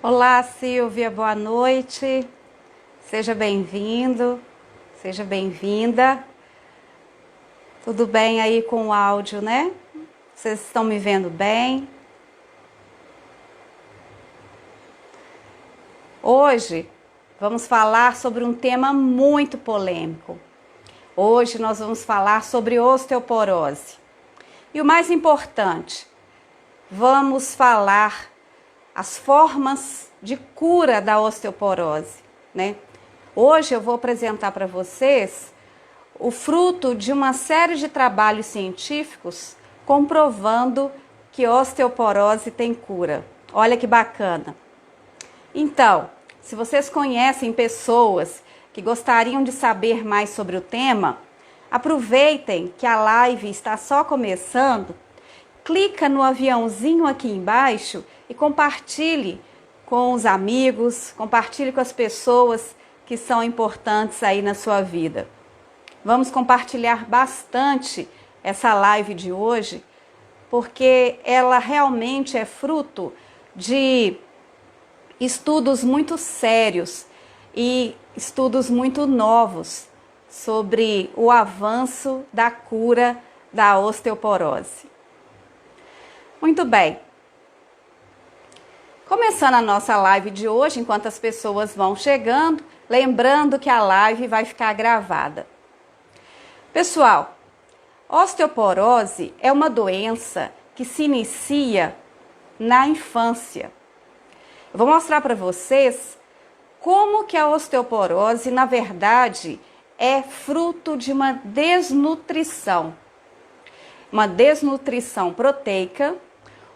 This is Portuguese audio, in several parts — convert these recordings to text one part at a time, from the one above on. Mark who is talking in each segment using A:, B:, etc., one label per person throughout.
A: Olá, Silvia, boa noite. Seja bem-vindo, seja bem-vinda. Tudo bem aí com o áudio, né? Vocês estão me vendo bem? Hoje vamos falar sobre um tema muito polêmico. Hoje nós vamos falar sobre osteoporose. E o mais importante, vamos falar as formas de cura da osteoporose, né? Hoje eu vou apresentar para vocês o fruto de uma série de trabalhos científicos comprovando que osteoporose tem cura. Olha que bacana. Então, se vocês conhecem pessoas que gostariam de saber mais sobre o tema, aproveitem que a live está só começando, clica no aviãozinho aqui embaixo e compartilhe com os amigos, compartilhe com as pessoas que são importantes aí na sua vida. Vamos compartilhar bastante essa live de hoje, porque ela realmente é fruto de estudos muito sérios e estudos muito novos sobre o avanço da cura da osteoporose. Muito bem. Começando a nossa live de hoje, enquanto as pessoas vão chegando, lembrando que a live vai ficar gravada. Pessoal, osteoporose é uma doença que se inicia na infância. Eu vou mostrar para vocês como que a osteoporose, na verdade, é fruto de uma desnutrição. Uma desnutrição proteica,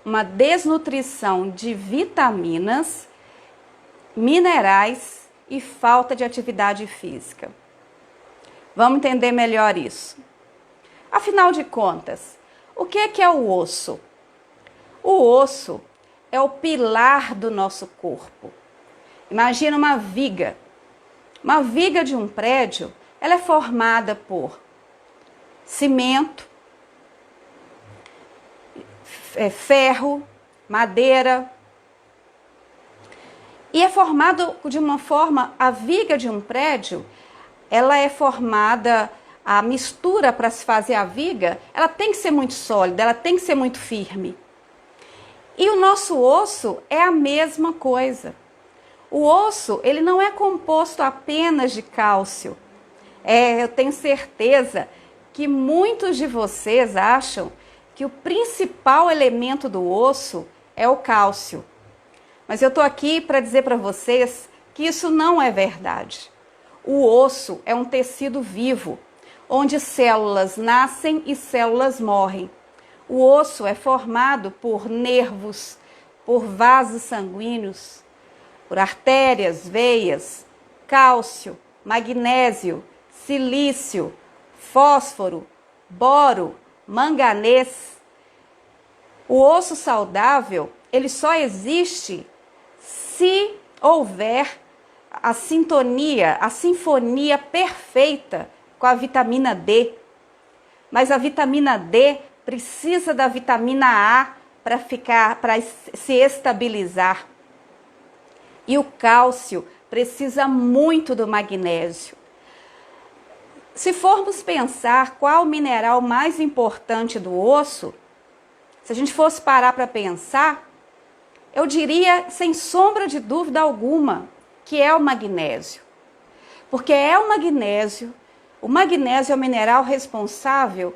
A: uma desnutrição de vitaminas, minerais e falta de atividade física. Vamos entender melhor isso. Afinal de contas, o que é o osso? O osso é o pilar do nosso corpo. Imagina uma viga. Uma viga de um prédio, ela é formada por cimento, ferro, madeira. E é formado de uma forma, a viga de um prédio, ela é formada, a mistura para se fazer a viga, ela tem que ser muito sólida, ela tem que ser muito firme. E o nosso osso é a mesma coisa. O osso, ele não é composto apenas de cálcio. Eu tenho certeza que muitos de vocês acham que o principal elemento do osso é o cálcio. Mas eu estou aqui para dizer para vocês que isso não é verdade. O osso é um tecido vivo, onde células nascem e células morrem. O osso é formado por nervos, por vasos sanguíneos, por artérias, veias, cálcio, magnésio, silício, fósforo, boro, manganês. O osso saudável, ele só existe se houver a sintonia, a sinfonia perfeita com a vitamina D. Mas a vitamina D precisa da vitamina A para se estabilizar. E o cálcio precisa muito do magnésio. Se formos pensar qual o mineral mais importante do osso, se a gente fosse parar para pensar, eu diria, sem sombra de dúvida alguma, que é o magnésio. Porque é o magnésio é o mineral responsável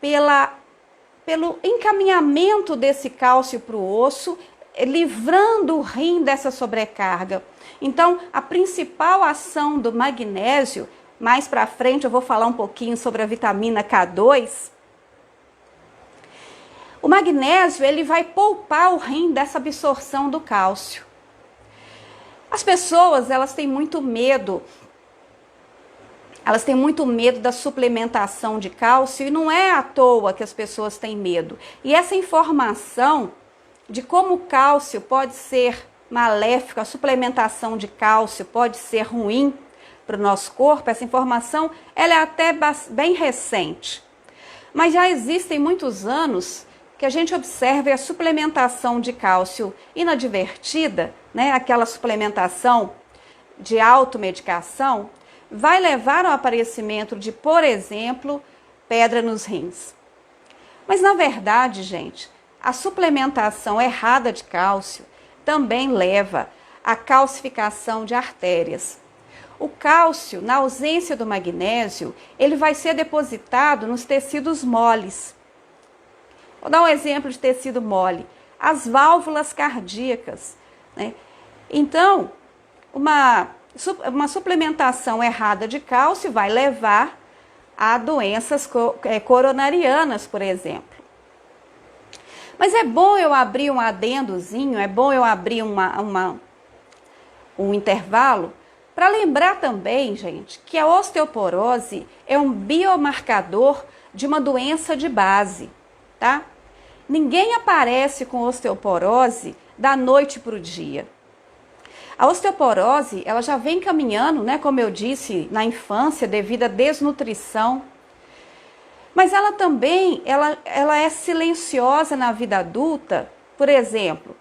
A: pelo encaminhamento desse cálcio para o osso, livrando o rim dessa sobrecarga. Então, a principal ação do magnésio, mais para frente eu vou falar um pouquinho sobre a vitamina K2. O magnésio, ele vai poupar o rim dessa absorção do cálcio. As pessoas, elas têm muito medo da suplementação de cálcio e não é à toa que as pessoas têm medo. E essa informação de como o cálcio pode ser maléfico, a suplementação de cálcio pode ser ruim para o nosso corpo, essa informação ela é até bem recente. Mas já existem muitos anos que a gente observe a suplementação de cálcio inadvertida, né, aquela suplementação de automedicação, vai levar ao aparecimento de, por exemplo, pedra nos rins. Mas na verdade, gente, a suplementação errada de cálcio também leva à calcificação de artérias. O cálcio, na ausência do magnésio, ele vai ser depositado nos tecidos moles. Vou dar um exemplo de tecido mole, as válvulas cardíacas, né? Então, uma suplementação errada de cálcio vai levar a doenças coronarianas, por exemplo. Mas é bom eu abrir um adendozinho, é bom eu abrir um intervalo para lembrar também, gente, que a osteoporose é um biomarcador de uma doença de base, tá? Ninguém aparece com osteoporose da noite para o dia. A osteoporose, ela já vem caminhando, né, como eu disse, na infância, devido à desnutrição. Mas ela também, ela é silenciosa na vida adulta, por exemplo,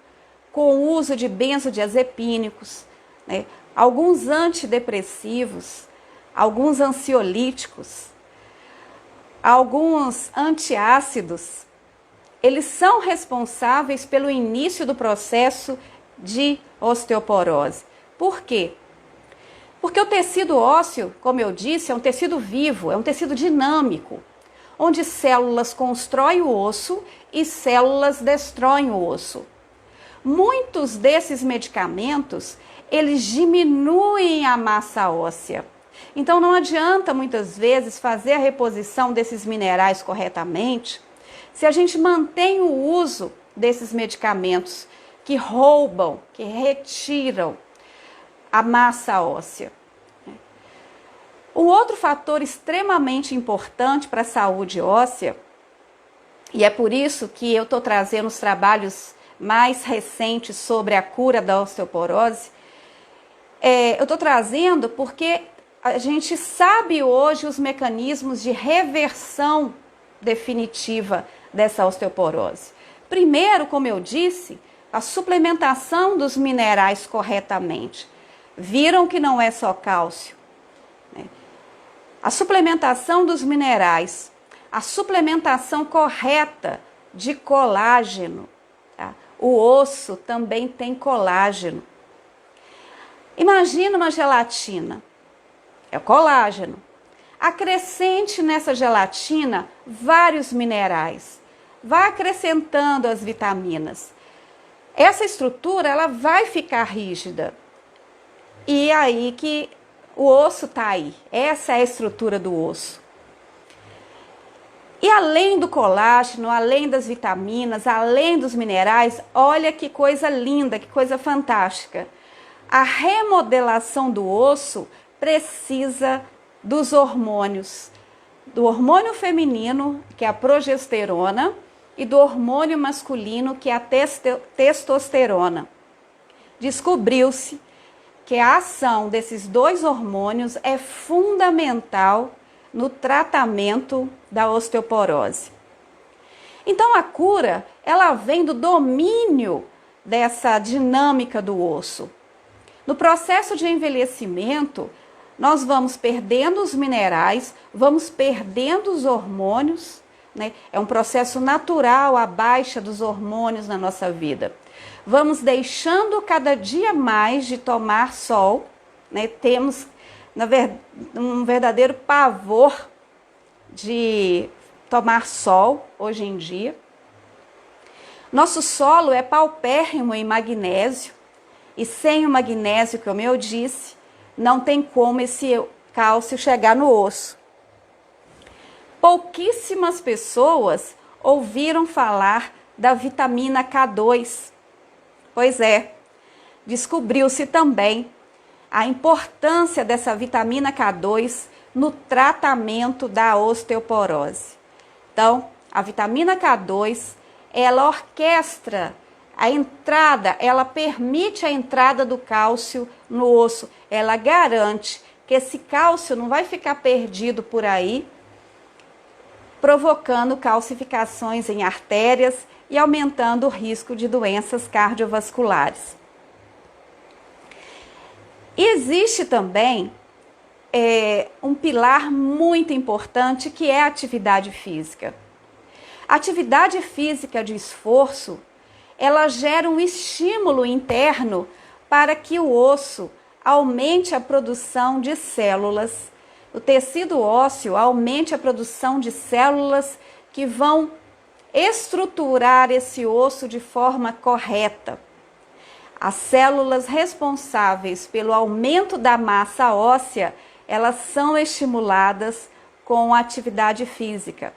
A: com o uso de benzodiazepínicos, né, alguns antidepressivos, alguns ansiolíticos, alguns antiácidos. Eles são responsáveis pelo início do processo de osteoporose. Por quê? Porque o tecido ósseo, como eu disse, é um tecido vivo, é um tecido dinâmico, onde células constroem o osso e células destroem o osso. Muitos desses medicamentos, eles diminuem a massa óssea. Então não adianta muitas vezes fazer a reposição desses minerais corretamente se a gente mantém o uso desses medicamentos que roubam, que retiram a massa óssea. Um outro fator extremamente importante para a saúde óssea, e é por isso que eu estou trazendo os trabalhos mais recentes sobre a cura da osteoporose, eu estou trazendo porque a gente sabe hoje os mecanismos de reversão definitiva dessa osteoporose. Primeiro, como eu disse, a suplementação dos minerais corretamente. Viram que não é só cálcio, né? A suplementação dos minerais, a suplementação correta de colágeno. Tá? O osso também tem colágeno. Imagina uma gelatina, é o colágeno. Acrescente nessa gelatina vários minerais, vá acrescentando as vitaminas. Essa estrutura ela vai ficar rígida. E aí que o osso está aí. Essa é a estrutura do osso. E além do colágeno, além das vitaminas, além dos minerais, olha que coisa linda, que coisa fantástica. A remodelação do osso precisa dos hormônios. Do hormônio feminino, que é a progesterona, e do hormônio masculino, que é a testosterona. Descobriu-se que a ação desses dois hormônios é fundamental no tratamento da osteoporose. Então a cura, ela vem do domínio dessa dinâmica do osso. No processo de envelhecimento, nós vamos perdendo os minerais, vamos perdendo os hormônios, né? É um processo natural a baixa dos hormônios na nossa vida. Vamos deixando cada dia mais de tomar sol, né? Temos um verdadeiro pavor de tomar sol hoje em dia. Nosso solo é paupérrimo em magnésio e sem o magnésio, como eu disse, não tem como esse cálcio chegar no osso. Pouquíssimas pessoas ouviram falar da vitamina K2. Pois é, descobriu-se também a importância dessa vitamina K2 no tratamento da osteoporose. Então, a vitamina K2, ela orquestra a entrada, ela permite a entrada do cálcio no osso. Ela garante que esse cálcio não vai ficar perdido por aí provocando calcificações em artérias e aumentando o risco de doenças cardiovasculares. E existe também um pilar muito importante que é a atividade física. A atividade física de esforço, ela gera um estímulo interno para que o osso aumente a produção de células, o tecido ósseo aumente a produção de células que vão estruturar esse osso de forma correta. As células responsáveis pelo aumento da massa óssea, elas são estimuladas com a atividade física.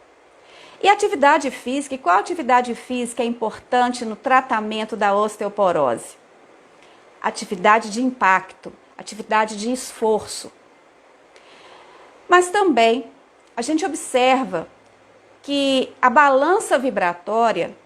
A: E atividade física, e qual atividade física é importante no tratamento da osteoporose? Atividade de impacto, atividade de esforço. Mas também a gente observa que a balança vibratória,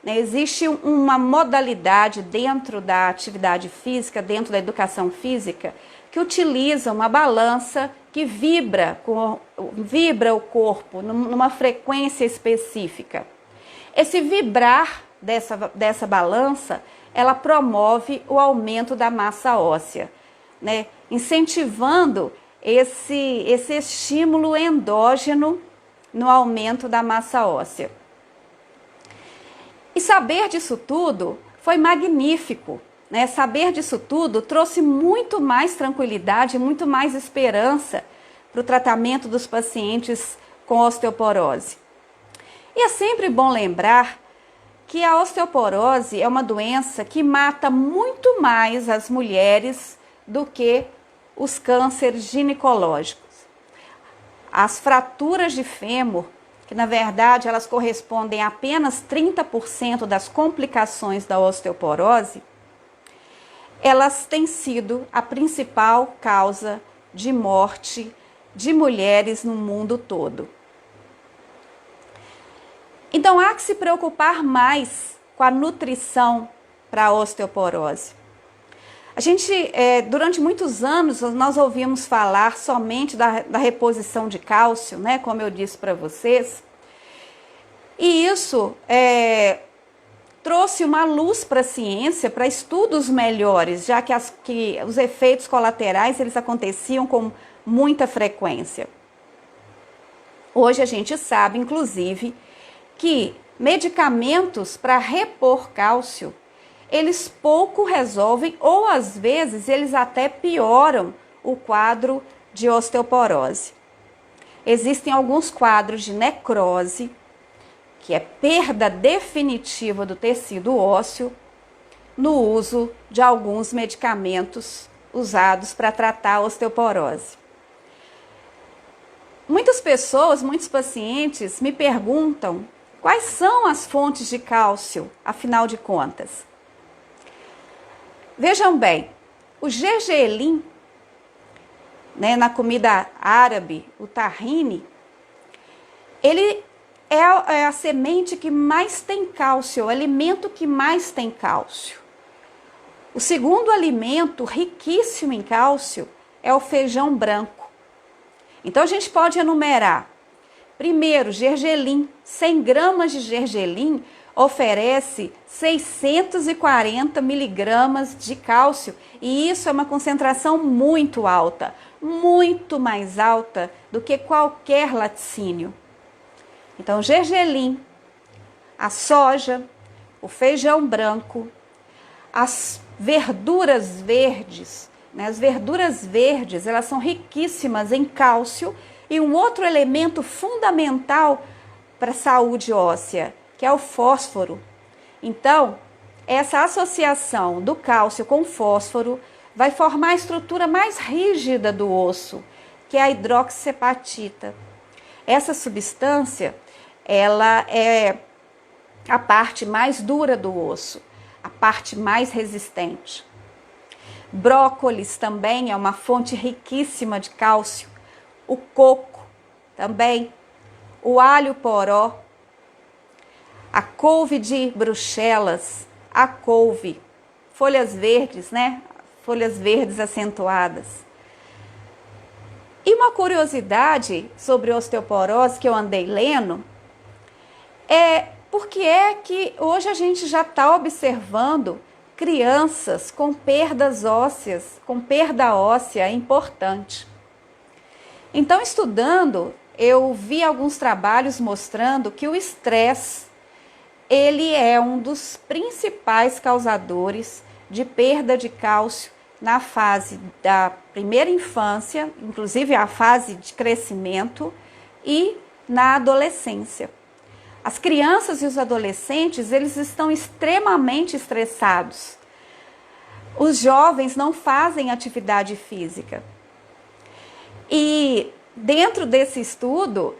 A: né, existe uma modalidade dentro da atividade física, dentro da educação física, que utiliza uma balança que vibra o corpo numa frequência específica. Esse vibrar dessa balança, ela promove o aumento da massa óssea, né, incentivando esse estímulo endógeno no aumento da massa óssea. E saber disso tudo foi magnífico, né? Saber disso tudo trouxe muito mais tranquilidade, muito mais esperança para o tratamento dos pacientes com osteoporose. E é sempre bom lembrar que a osteoporose é uma doença que mata muito mais as mulheres do que os cânceres ginecológicos. As fraturas de fêmur, que na verdade elas correspondem a apenas 30% das complicações da osteoporose, elas têm sido a principal causa de morte de mulheres no mundo todo. Então há que se preocupar mais com a nutrição para a osteoporose. A gente, durante muitos anos, nós ouvimos falar somente da reposição de cálcio, né, como eu disse para vocês, e isso trouxe uma luz para a ciência, para estudos melhores, já que os efeitos colaterais eles aconteciam com muita frequência. Hoje a gente sabe, inclusive, que medicamentos para repor cálcio, eles pouco resolvem ou às vezes eles até pioram o quadro de osteoporose. Existem alguns quadros de necrose, que é perda definitiva do tecido ósseo, no uso de alguns medicamentos usados para tratar a osteoporose. Muitas pessoas, muitos pacientes me perguntam quais são as fontes de cálcio, afinal de contas. Vejam bem, o gergelim, né, na comida árabe, o tahine, ele é a semente que mais tem cálcio, o alimento que mais tem cálcio. O segundo alimento riquíssimo em cálcio é o feijão branco. Então a gente pode enumerar. Primeiro, gergelim. 100 gramas de gergelim oferece 640 miligramas de cálcio. E isso é uma concentração muito alta, muito mais alta do que qualquer laticínio. Então, gergelim, a soja, o feijão branco, as verduras verdes, né? As verduras verdes, elas são riquíssimas em cálcio e um outro elemento fundamental para a saúde óssea, que é o fósforo. Então, essa associação do cálcio com o fósforo vai formar a estrutura mais rígida do osso, que é a hidroxiapatita. Essa substância, ela é a parte mais dura do osso, a parte mais resistente. Brócolis também é uma fonte riquíssima de cálcio. O coco também. O alho poró. A couve de Bruxelas. A couve. Folhas verdes, né? Folhas verdes acentuadas. E uma curiosidade sobre osteoporose que eu andei lendo é por que é que hoje a gente já está observando crianças com perdas ósseas, com perda óssea importante. Então, estudando, eu vi alguns trabalhos mostrando que o estresse, ele é um dos principais causadores de perda de cálcio na fase da primeira infância, inclusive a fase de crescimento, e na adolescência. As crianças e os adolescentes, eles estão extremamente estressados. Os jovens não fazem atividade física. E dentro desse estudo,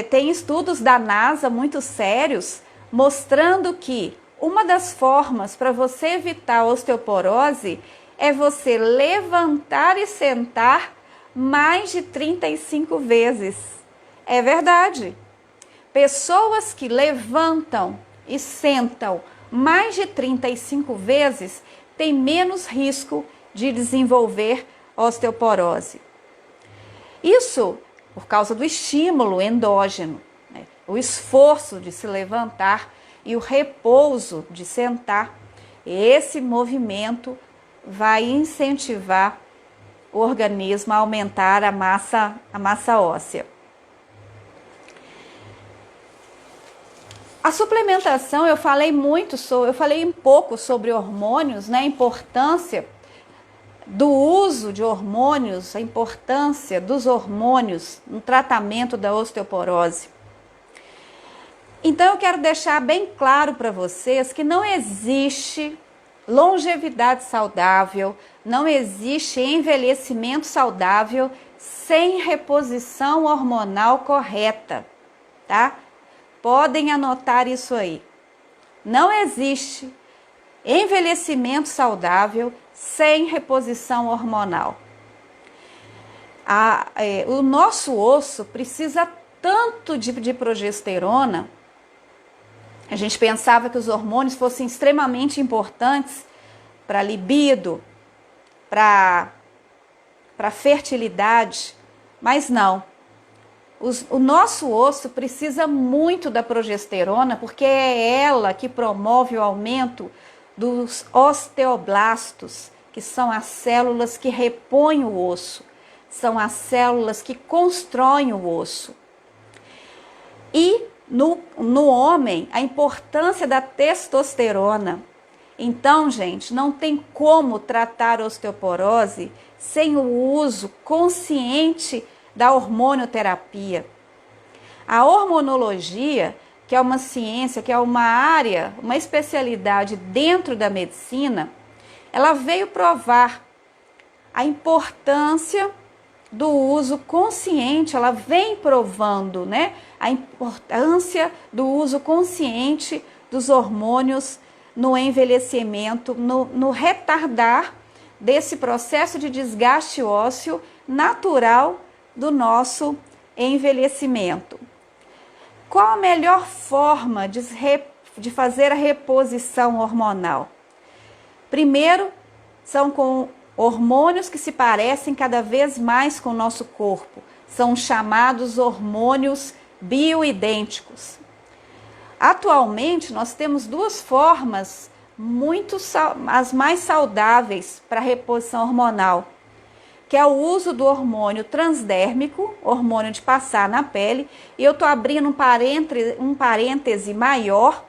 A: tem estudos da NASA muito sérios, mostrando que uma das formas para você evitar a osteoporose é você levantar e sentar mais de 35 vezes. É verdade. Pessoas que levantam e sentam mais de 35 vezes têm menos risco de desenvolver osteoporose. Isso por causa do estímulo endógeno, né? O esforço de se levantar e o repouso de sentar. Esse movimento vai incentivar o organismo a aumentar a massa óssea. A suplementação, eu falei um pouco sobre hormônios, né? A importância do uso de hormônios, a importância dos hormônios no tratamento da osteoporose. Então eu quero deixar bem claro para vocês que não existe longevidade saudável, não existe envelhecimento saudável sem reposição hormonal correta, tá? Podem anotar isso aí. Não existe envelhecimento saudável sem reposição hormonal. O nosso osso precisa tanto de progesterona. A gente pensava que os hormônios fossem extremamente importantes para libido, para fertilidade, mas não. O nosso osso precisa muito da progesterona porque é ela que promove o aumento dos osteoblastos, que são as células que repõem o osso, são as células que constroem o osso. E no homem, a importância da testosterona. Então, gente, não tem como tratar osteoporose sem o uso consciente da hormonioterapia. A hormonologia, que é uma ciência, que é uma área, uma especialidade dentro da medicina, ela veio provar a importância do uso consciente, ela vem provando, né, a importância do uso consciente dos hormônios no envelhecimento, no retardar desse processo de desgaste ósseo natural do nosso envelhecimento. Qual a melhor forma de fazer a reposição hormonal? Primeiro, são com hormônios que se parecem cada vez mais com o nosso corpo. São chamados hormônios bioidênticos. Atualmente, nós temos duas formas as mais saudáveis para a reposição hormonal, que é o uso do hormônio transdérmico, hormônio de passar na pele, e eu estou abrindo um parêntese maior,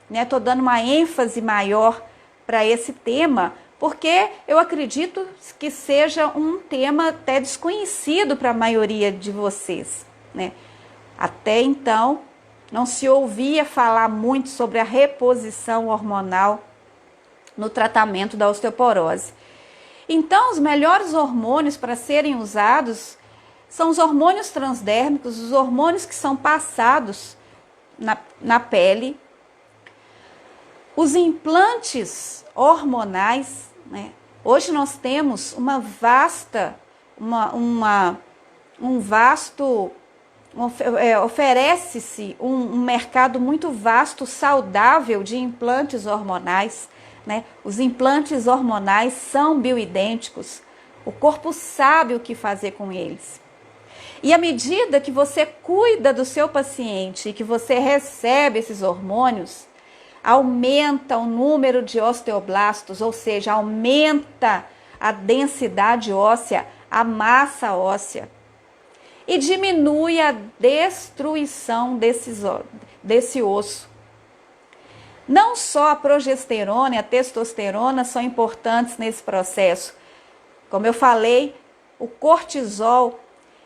A: né? Estou dando uma ênfase maior para esse tema, porque eu acredito que seja um tema até desconhecido para a maioria de vocês, né? Até então, não se ouvia falar muito sobre a reposição hormonal no tratamento da osteoporose. Então, os melhores hormônios para serem usados são os hormônios transdérmicos, os hormônios que são passados na pele. Os implantes hormonais, né? Hoje nós temos oferece-se um mercado muito vasto, saudável de implantes hormonais, né? Os implantes hormonais são bioidênticos. O corpo sabe o que fazer com eles. E à medida que você cuida do seu paciente e que você recebe esses hormônios, aumenta o número de osteoblastos, ou seja, aumenta a densidade óssea, a massa óssea, e diminui a destruição desse osso. Não só a progesterona e a testosterona são importantes nesse processo. Como eu falei, o cortisol,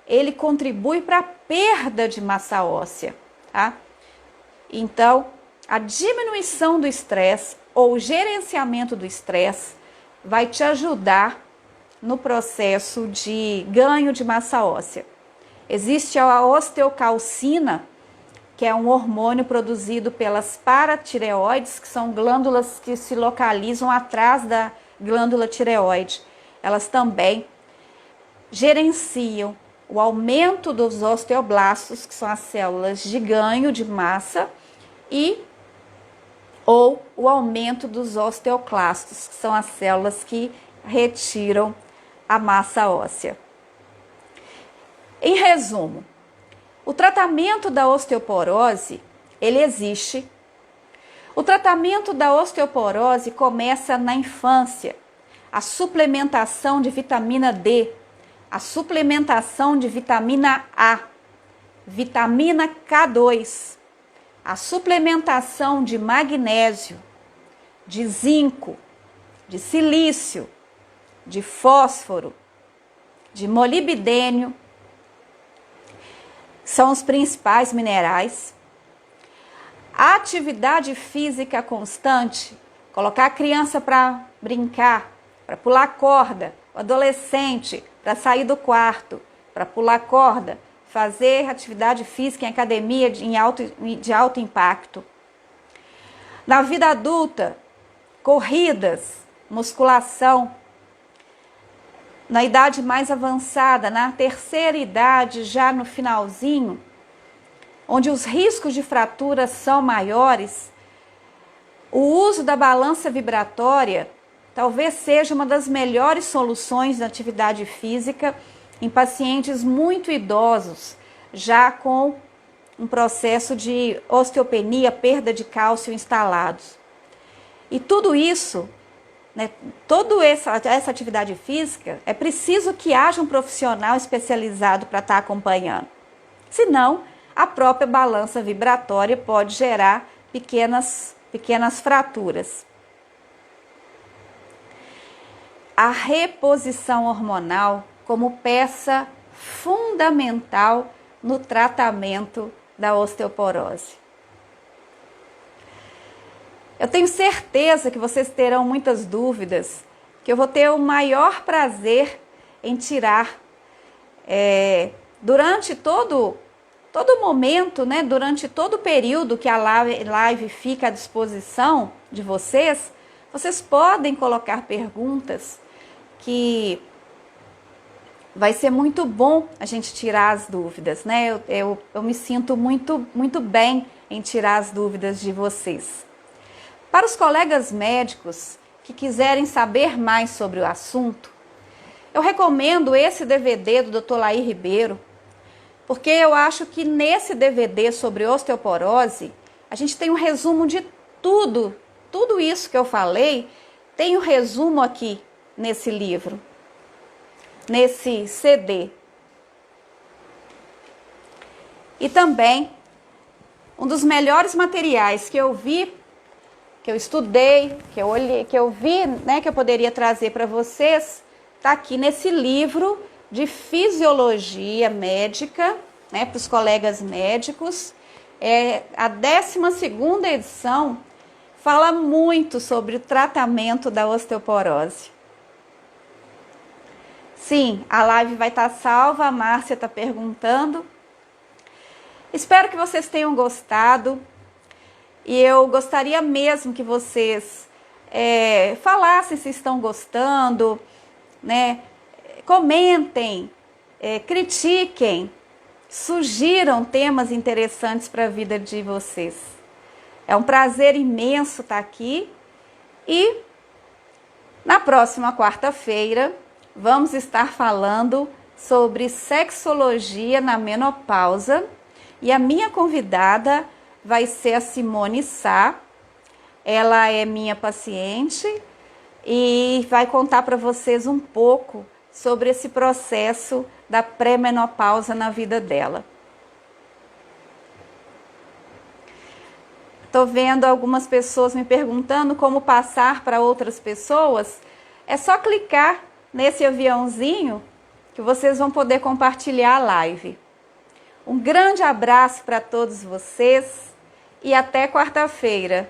A: ele contribui para a perda de massa óssea, tá? Então, a diminuição do estresse ou o gerenciamento do estresse vai te ajudar no processo de ganho de massa óssea. Existe a osteocalcina, que é um hormônio produzido pelas paratireoides, que são glândulas que se localizam atrás da glândula tireoide. Elas também gerenciam o aumento dos osteoblastos, que são as células de ganho de massa, ou o aumento dos osteoclastos, que são as células que retiram a massa óssea. Em resumo, o tratamento da osteoporose, ele existe. O tratamento da osteoporose começa na infância. A suplementação de vitamina D, a suplementação de vitamina A, vitamina K2, a suplementação de magnésio, de zinco, de silício, de fósforo, de molibdênio, são os principais minerais. A atividade física constante, colocar a criança para brincar, para pular corda, o adolescente para sair do quarto, para pular corda, fazer atividade física em academia de alto impacto. Na vida adulta, corridas, musculação. Na idade mais avançada, na terceira idade, já no finalzinho, onde os riscos de fratura são maiores, o uso da balança vibratória talvez seja uma das melhores soluções da atividade física em pacientes muito idosos, já com um processo de osteopenia, perda de cálcio instalados. E tudo isso, toda essa atividade física, é preciso que haja um profissional especializado para estar acompanhando. Senão, a própria balança vibratória pode gerar pequenas fraturas. A reposição hormonal como peça fundamental no tratamento da osteoporose. Eu tenho certeza que vocês terão muitas dúvidas, que eu vou ter o maior prazer em tirar durante todo momento, durante todo o período que a live fica à disposição de vocês, vocês podem colocar perguntas que vai ser muito bom a gente tirar as dúvidas, Eu me sinto muito bem em tirar as dúvidas de vocês. Para os colegas médicos que quiserem saber mais sobre o assunto, eu recomendo esse DVD do Dr. Laí Ribeiro, porque eu acho que nesse DVD sobre osteoporose, a gente tem um resumo de tudo isso que eu falei, tem um resumo aqui nesse livro, nesse CD. E também, um dos melhores materiais que eu vi, que eu estudei, que eu olhei, que eu vi, que eu poderia trazer para vocês, está aqui nesse livro de fisiologia médica, para os colegas médicos. A 12ª edição fala muito sobre o tratamento da osteoporose. Sim, a live vai estar salva, a Márcia está perguntando. Espero que vocês tenham gostado. E eu gostaria mesmo que vocês falassem se estão gostando, Comentem, critiquem, sugiram temas interessantes para a vida de vocês. É um prazer imenso estar aqui e na próxima quarta-feira vamos estar falando sobre sexologia na menopausa e a minha convidada vai ser a Simone Sá. Ela é minha paciente e vai contar para vocês um pouco sobre esse processo da pré-menopausa na vida dela. Estou vendo algumas pessoas me perguntando como passar para outras pessoas. É só clicar nesse aviãozinho que vocês vão poder compartilhar a live. Um grande abraço para todos vocês e até quarta-feira.